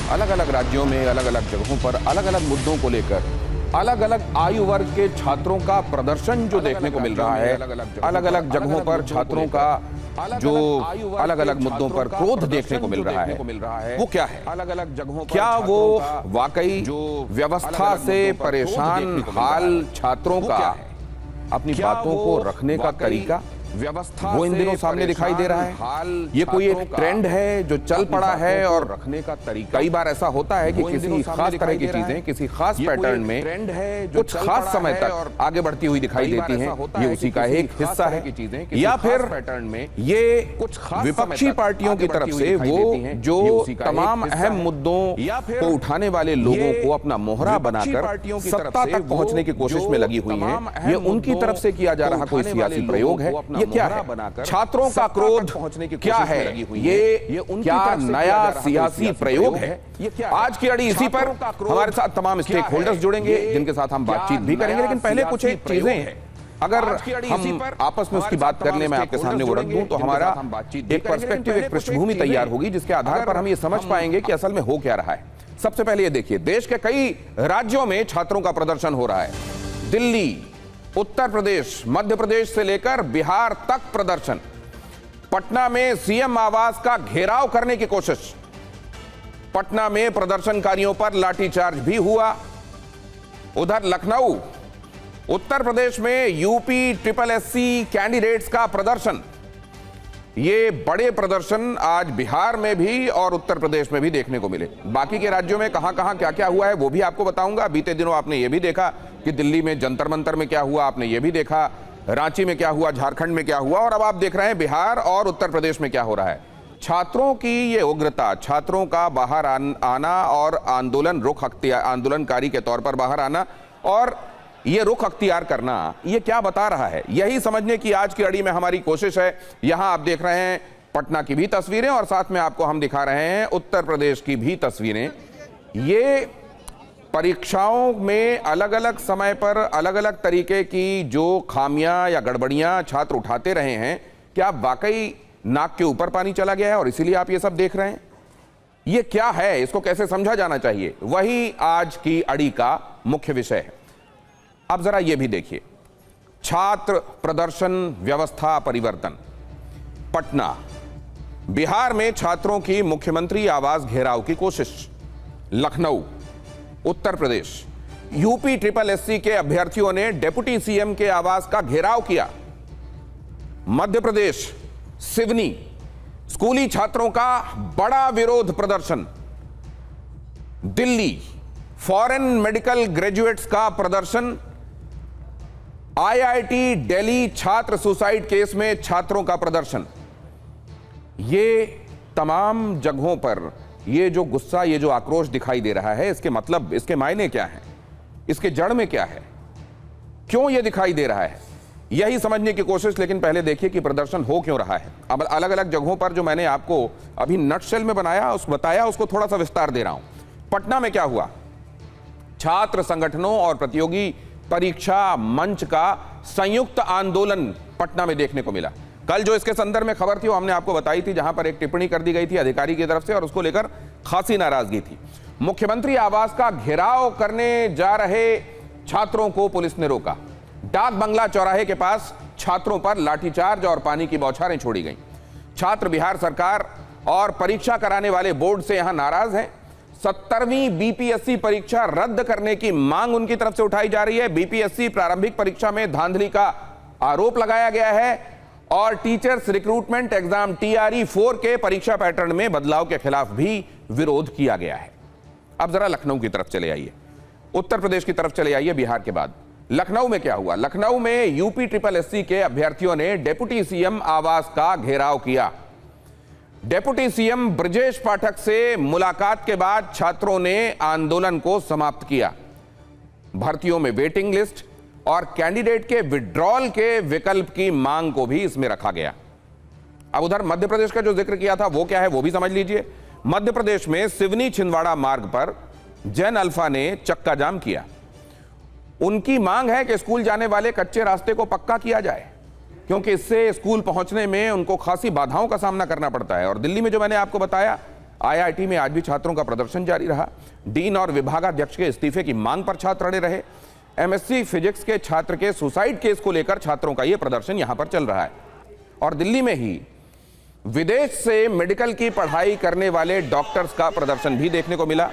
अलग अलग राज्यों में अलग अलग जगहों पर अलग अलग मुद्दों को लेकर अलग अलग आयु वर्ग के छात्रों का प्रदर्शन जो देखने को मिल रहा है, अलग अलग जगहों पर छात्रों का जो अलग अलग मुद्दों पर क्रोध देखने को मिल रहा है, वो क्या है? अलग अलग जगहों पर क्या वो वाकई जो व्यवस्था से परेशान हाल छात्रों का अपनी बातों को रखने का तरीका व्यवस्था वो इन दिनों सामने दिखाई दे रहा है? ये कोई एक ट्रेंड है जो चल पड़ा है और रखने का तरीका कई बार ऐसा होता है कि किसी खास तरह की चीजें किसी खास पैटर्न में ट्रेंड है कुछ खास समय तक आगे बढ़ती हुई दिखाई देती हैं, ये उसी का एक हिस्सा है। या फिर पैटर्न में ये कुछ विपक्षी पार्टियों की तरफ से वो जो तमाम अहम मुद्दों को उठाने वाले लोगों को अपना मोहरा बनाकर सत्ता तक पहुंचने की कोशिश में लगी हुई है, ये उनकी तरफ से किया जा रहा कोई सियासी प्रयोग है? ये क्या है? छात्रों का क्रोध क्या है? ये क्या नया सियासी प्रयोग है? आज की अड़ी इसी पर हमारे साथ तमाम स्टेक होल्डर्स जुड़ेंगे जिनके साथ हम बातचीत भी करेंगे, लेकिन पहले कुछ एक चीजें हैं अगर हम आपस में उसकी बात करने में आपके सामने वो रख दूं तो हमारा एक पर्सपेक्टिव, एक पृष्ठभूमि तैयार होगी जिसके आधार पर हम ये समझ पाएंगे कि असल में हो क्या रहा है। सबसे पहले ये देखिए, देश के कई राज्यों में छात्रों का प्रदर्शन हो रहा है। दिल्ली, उत्तर प्रदेश, मध्य प्रदेश से लेकर बिहार तक प्रदर्शन। पटना में सीएम आवास का घेराव करने की कोशिश। पटना में प्रदर्शनकारियों पर लाठीचार्ज भी हुआ। उधर लखनऊ, उत्तर प्रदेश में यूपी ट्रिपल एससी कैंडिडेट्स का प्रदर्शन। ये बड़े प्रदर्शन आज बिहार में भी और उत्तर प्रदेश में भी देखने को मिले। बाकी के राज्यों में कहां कहां क्या क्या हुआ है वो भी आपको बताऊंगा। बीते दिनों आपने ये भी देखा कि दिल्ली में जंतर मंतर में क्या हुआ, आपने ये भी देखा रांची में क्या हुआ, झारखंड में क्या हुआ, और अब आप देख रहे हैं बिहार और उत्तर प्रदेश में क्या हो रहा है। छात्रों की ये उग्रता, छात्रों का बाहर आना और आंदोलनकारी के तौर पर बाहर आना और ये रुख अख्तियार करना, ये क्या बता रहा है? यही समझने की आज की अड़ी में हमारी कोशिश है। यहां आप देख रहे हैं पटना की भी तस्वीरें और साथ में आपको हम दिखा रहे हैं उत्तर प्रदेश की भी तस्वीरें। ये परीक्षाओं में अलग अलग समय पर अलग अलग तरीके की जो खामियां या गड़बड़ियां छात्र उठाते रहे हैं, क्या वाकई नाक के ऊपर पानी चला गया है और इसीलिए आप ये सब देख रहे हैं? ये क्या है, इसको कैसे समझा जाना चाहिए, वही आज की अड़ी का मुख्य विषय है। अब जरा ये भी देखिए, छात्र प्रदर्शन व्यवस्था परिवर्तन। पटना, बिहार में छात्रों की मुख्यमंत्री आवास घेराव की कोशिश। Lucknow, Uttar Pradesh, UP triple SC के अभ्यर्थियों ने डिप्टी सीएम के आवास का घेराव किया। मध्य प्रदेश, सिवनी, स्कूली छात्रों का बड़ा विरोध प्रदर्शन। दिल्ली, फॉरेन मेडिकल ग्रेजुएट्स का प्रदर्शन। आईआईटी दिल्ली छात्र सुसाइड केस में छात्रों का प्रदर्शन। ये तमाम जगहों पर ये जो गुस्सा, ये जो आक्रोश दिखाई दे रहा है, इसके मतलब, इसके मायने क्या हैं, इसके जड़ में क्या है, क्यों ये दिखाई दे रहा है, यही समझने की कोशिश। लेकिन पहले देखिए कि प्रदर्शन हो क्यों रहा है। अब अलग अलग जगहों पर जो मैंने आपको अभी नटशेल में बताया उसको थोड़ा सा विस्तार दे रहा हूं। पटना में क्या हुआ? छात्र संगठनों और प्रतियोगी परीक्षा मंच का संयुक्त आंदोलन पटना में देखने को मिला। कल जो इसके संदर्भ में खबर थी वो हमने आपको बताई थी, जहां पर एक टिप्पणी कर दी गई थी अधिकारी की तरफ से और उसको लेकर खासी नाराजगी थी। मुख्यमंत्री आवास का घेराव करने जा रहे छात्रों को पुलिस ने रोका। डाक बंगला चौराहे के पास छात्रों पर लाठीचार्ज और पानी की बौछारें छोड़ी गईं। छात्र बिहार सरकार और परीक्षा कराने वाले बोर्ड से यहां नाराज हैं। 70वीं बीपीएससी परीक्षा रद्द करने की मांग उनकी तरफ से उठाई जा रही है। बीपीएससी प्रारंभिक परीक्षा में धांधली का आरोप लगाया गया है और टीचर्स रिक्रूटमेंट एग्जाम TRE 4 के परीक्षा पैटर्न में बदलाव के खिलाफ भी विरोध किया गया है। अब जरा लखनऊ की तरफ चले आइए, उत्तर प्रदेश की तरफ चले आइए। बिहार के बाद लखनऊ में क्या हुआ? लखनऊ में यूपी ट्रिपल एससी के अभ्यर्थियों ने डिप्टी सीएम आवास का घेराव किया। डिप्टी सीएम ब्रजेश पाठक से मुलाकात के बाद छात्रों ने आंदोलन को समाप्त किया। भर्तियों में वेटिंग लिस्ट और कैंडिडेट के विड्रॉल के विकल्प की मांग को भी इसमें रखा गया। अब उधर मध्य प्रदेश का जो जिक्र किया था वो क्या है वो भी समझ लीजिए। मध्य प्रदेश में सिवनी छिंदवाड़ा मार्ग पर जैन अल्फा ने चक्का जाम किया। उनकी मांग है कि स्कूल जाने वाले कच्चे रास्ते को पक्का किया जाए, क्योंकि इससे स्कूल पहुंचने में उनको खासी बाधाओं का सामना करना पड़ता है। और दिल्ली में जो मैंने आपको बताया आईआईटी में आज भी छात्रों का प्रदर्शन जारी रहा। डीन और विभागाध्यक्ष के इस्तीफे की मांग पर छात्र अड़े रहे। एमएससी फिजिक्स के छात्र के सुसाइड केस को लेकर छात्रों का यह प्रदर्शन यहां पर चल रहा है। और दिल्ली में ही विदेश से मेडिकल की पढ़ाई करने वाले डॉक्टर्स का प्रदर्शन भी देखने को मिला।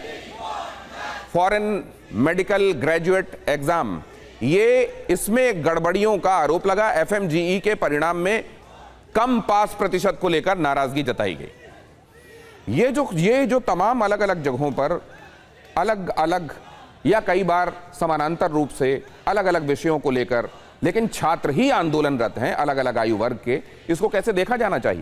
फॉरेन मेडिकल ग्रेजुएट एग्जाम, ये इसमें गड़बड़ियों का आरोप लगा। एफएमजीई के परिणाम में कम पास प्रतिशत को लेकर नाराजगी जताई गई। ये जो तमाम अलग अलग जगहों पर अलग अलग या कई बार समानांतर रूप से अलग अलग विषयों को लेकर, लेकिन छात्र ही आंदोलनरत हैं अलग अलग आयु वर्ग के, इसको कैसे देखा जाना चाहिए?